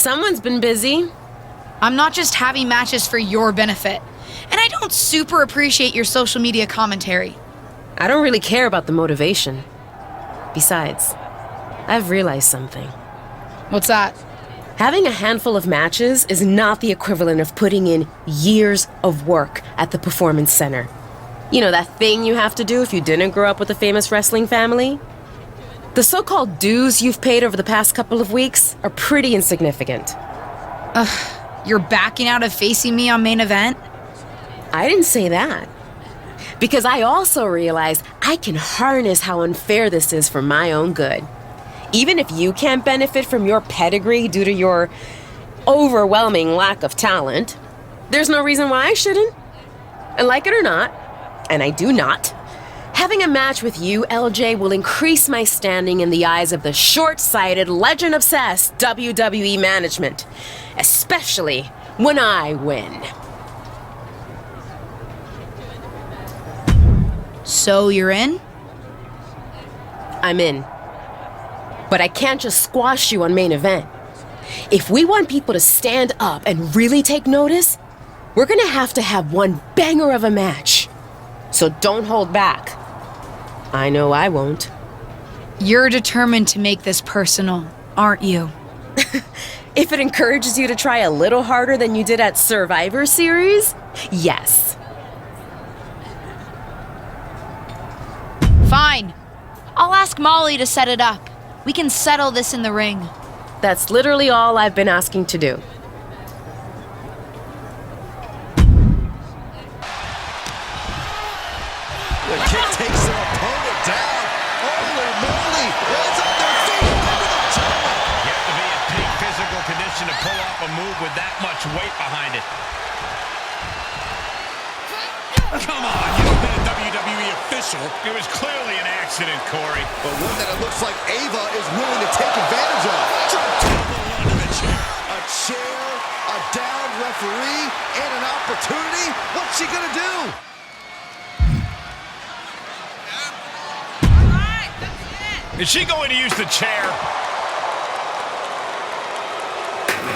Someone's been busy. I'm not just having matches for your benefit. And I don't super appreciate your social media commentary. I don't really care about the motivation. Besides, I've realized something. What's that? Having a handful of matches is not the equivalent of putting in years of work at the Performance Center. You know, that thing you have to do if you didn't grow up with a famous wrestling family? The so-called dues you've paid over the past couple of weeks are pretty insignificant. You're backing out of facing me on main event? I didn't say that. Because I also realized I can harness how unfair this is for my own good. Even if you can't benefit from your pedigree due to your overwhelming lack of talent, there's no reason why I shouldn't. And like it or not, and I do not, having a match with you, LJ, will increase my standing in the eyes of the short-sighted, legend-obsessed WWE management, especially when I win. So you're in? I'm in. But I can't just squash you on main event. If we want people to stand up and really take notice, we're gonna have to have one banger of a match. So don't hold back. I know I won't. You're determined to make this personal, aren't you? If it encourages you to try a little harder than you did at Survivor Series, yes. Fine. I'll ask Molly to set it up. We can settle this in the ring. That's literally all I've been asking to do. The kick takes their opponent down. Holy moly! Lands on their feet into the top. You have to be in peak physical condition to pull off a move with that much weight behind it. Come on, you've been a WWE official. It was clearly an accident, Corey. But one that it looks like Ava is willing to take advantage of. Drop table under the chair. A chair, a downed referee, and an opportunity. What's she gonna do? Is she going to use the chair?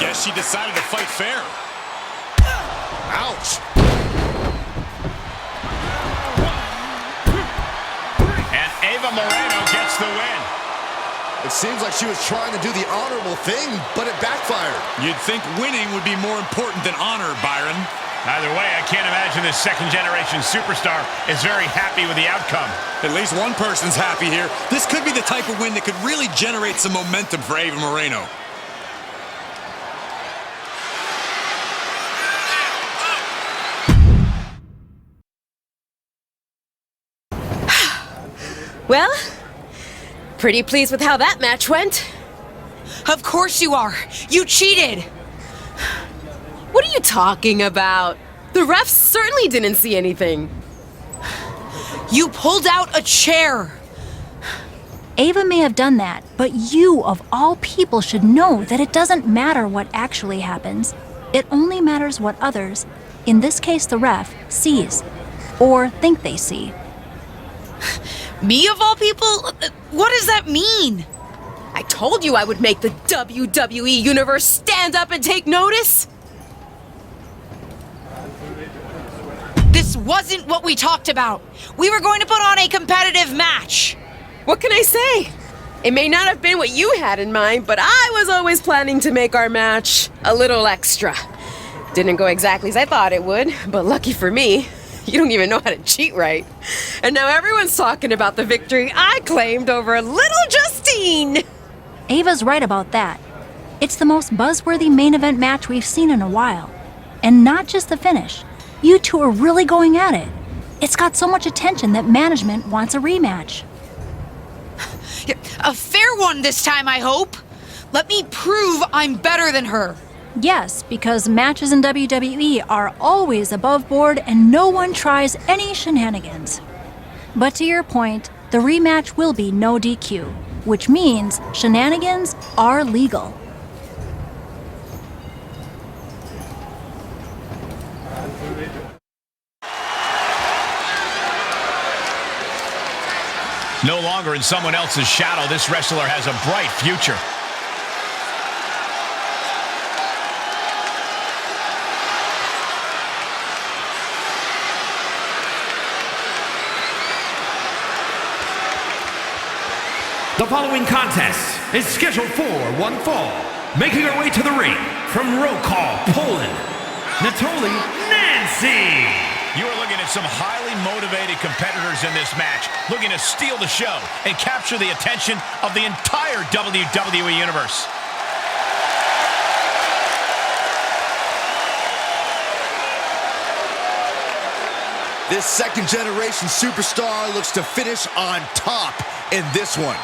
Guess she decided to fight fair. Ouch. And Ava Moreno gets the win. It seems like she was trying to do the honorable thing, but it backfired. You'd think winning would be more important than honor, Byron. Either way, I can't imagine this second-generation superstar is very happy with the outcome. At least one person's happy here. This could be the type of win that could really generate some momentum for Ava Moreno. Well, pretty pleased with how that match went. Of course you are. You cheated. What are you talking about? The refs certainly didn't see anything. You pulled out a chair. Ava may have done that, but you, of all people, should know that it doesn't matter what actually happens. It only matters what others, in this case the ref, sees, or think they see. Me, of all people? What does that mean? I told you I would make the WWE Universe stand up and take notice. This wasn't what we talked about. We were going to put on a competitive match. What can I say? It may not have been what you had in mind, but I was always planning to make our match a little extra. Didn't go exactly as I thought it would, but lucky for me, you don't even know how to cheat right. And now everyone's talking about the victory I claimed over little Justine. Ava's right about that. It's the most buzzworthy main event match we've seen in a while. And not just the finish. You two are really going at it. It's got so much attention that management wants a rematch. A fair one this time, I hope. Let me prove I'm better than her. Yes, because matches in WWE are always above board and no one tries any shenanigans. But to your point, the rematch will be no DQ, which means shenanigans are legal. No longer in someone else's shadow, this wrestler has a bright future. The following contest is scheduled for one fall. Making her way to the ring from Wrocław, Poland, Natalie Nancy. You are looking at some highly motivated competitors in this match, looking to steal the show and capture the attention of the entire WWE Universe. This second-generation superstar looks to finish on top in this one.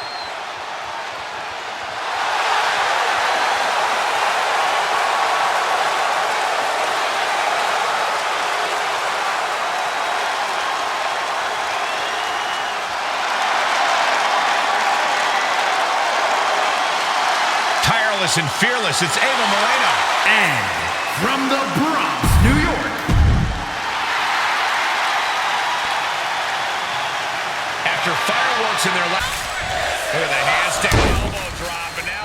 Tireless and fearless, it's Ava Moreno. And from the Bronx, New York. After fireworks in their lap. Look at the handstand elbow drop, and now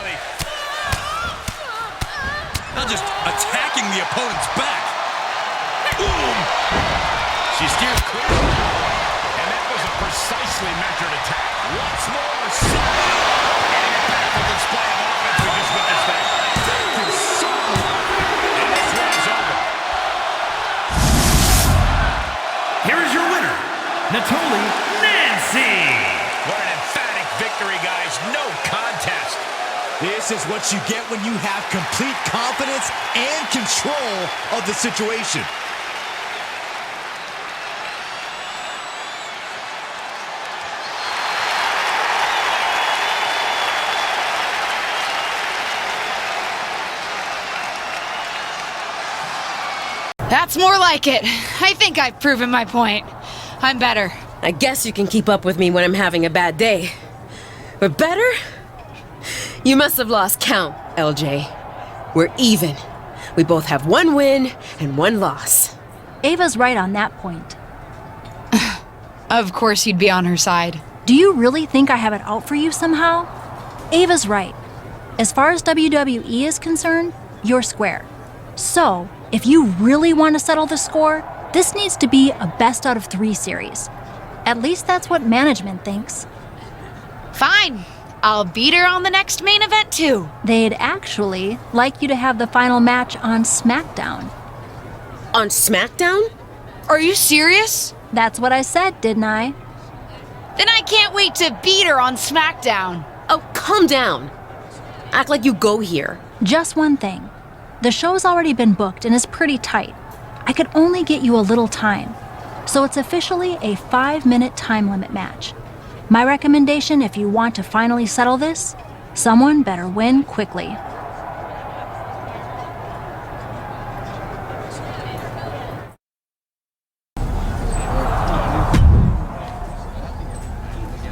Now just attacking the opponent's back. boom! She steers clear. And that was a precisely measured attack. Once more, and a powerful display of offense we just witnessed there. And this one is over. Here is your winner, Natalie Nancy. What an emphatic victory, guys. No contest. This is what you get when you have complete confidence and control of the situation. That's more like it. I think I've proven my point. I'm better. I guess you can keep up with me when I'm having a bad day. But better? You must have lost count, LJ. We're even. We both have one win and one loss. Ava's right on that point. Of course you'd be on her side. Do you really think I have it out for you somehow? Ava's right. As far as WWE is concerned, you're square. So, if you really want to settle the score, this needs to be a best out of 3 series. At least that's what management thinks. Fine. I'll beat her on the next main event too. They'd actually like you to have the final match on SmackDown. On SmackDown? Are you serious? That's what I said, didn't I? Then I can't wait to beat her on SmackDown. Oh, calm down. Act like you go here. Just one thing. The show's already been booked and is pretty tight. I could only get you a little time. So it's officially a 5-minute time limit match. My recommendation, if you want to finally settle this, someone better win quickly.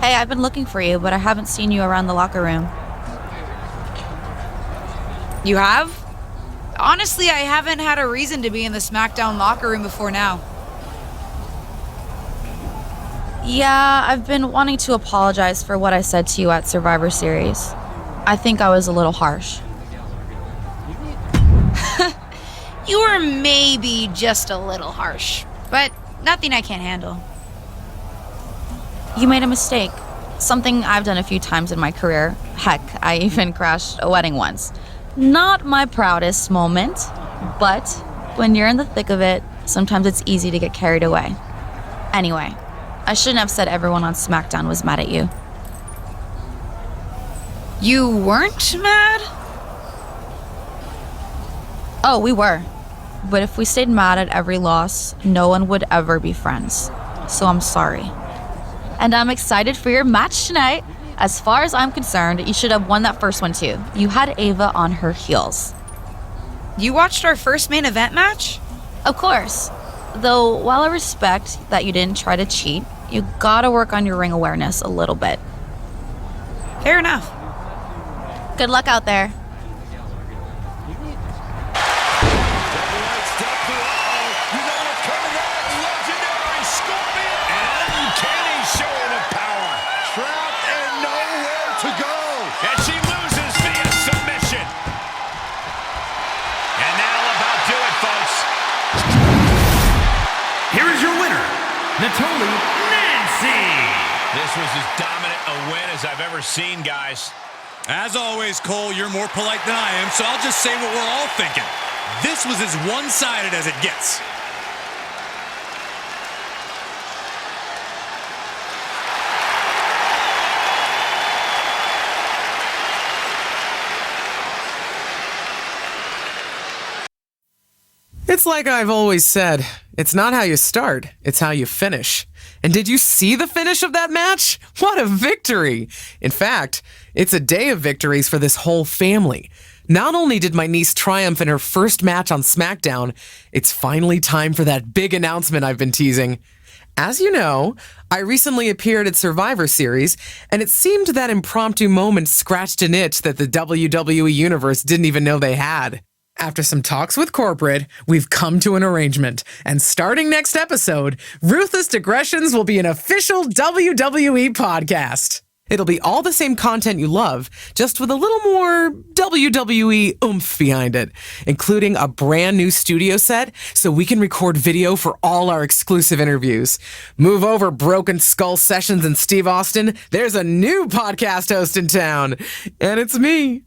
Hey, I've been looking for you, but I haven't seen you around the locker room. You have? Honestly, I haven't had a reason to be in the SmackDown locker room before now. Yeah, I've been wanting to apologize for what I said to you at Survivor Series. I think I was a little harsh. You were maybe just a little harsh, but nothing I can't handle. You made a mistake. Something I've done a few times in my career. Heck, I even crashed a wedding once. Not my proudest moment, but when you're in the thick of it, sometimes it's easy to get carried away. Anyway, I shouldn't have said everyone on SmackDown was mad at you. You weren't mad? Oh, we were. But if we stayed mad at every loss, no one would ever be friends. So I'm sorry. And I'm excited for your match tonight. As far as I'm concerned, you should have won that first one too. You had Ava on her heels. You watched our first main event match? Of course. Though, while I respect that you didn't try to cheat, you gotta work on your ring awareness a little bit. Fair enough. Good luck out there. Here is your winner, Natalie Nancy. This was as dominant a win as as I've ever seen, guys. As always, Cole, you're more polite than I am, so I'll just say what we're all thinking. This was as one-sided as it gets. It's like I've always said, it's not how you start, it's how you finish. And did you see the finish of that match? What a victory! In fact, it's a day of victories for this whole family. Not only did my niece triumph in her first match on SmackDown, it's finally time for that big announcement I've been teasing. As you know, I recently appeared at Survivor Series, and it seemed that impromptu moment scratched an itch that the WWE Universe didn't even know they had. After some talks with corporate, we've come to an arrangement, and starting next episode, Ruthless Digressions will be an official WWE podcast. It'll be all the same content you love, just with a little more WWE oomph behind it, including a brand new studio set so we can record video for all our exclusive interviews. Move over, Broken Skull Sessions and Steve Austin. There's a new podcast host in town, and it's me.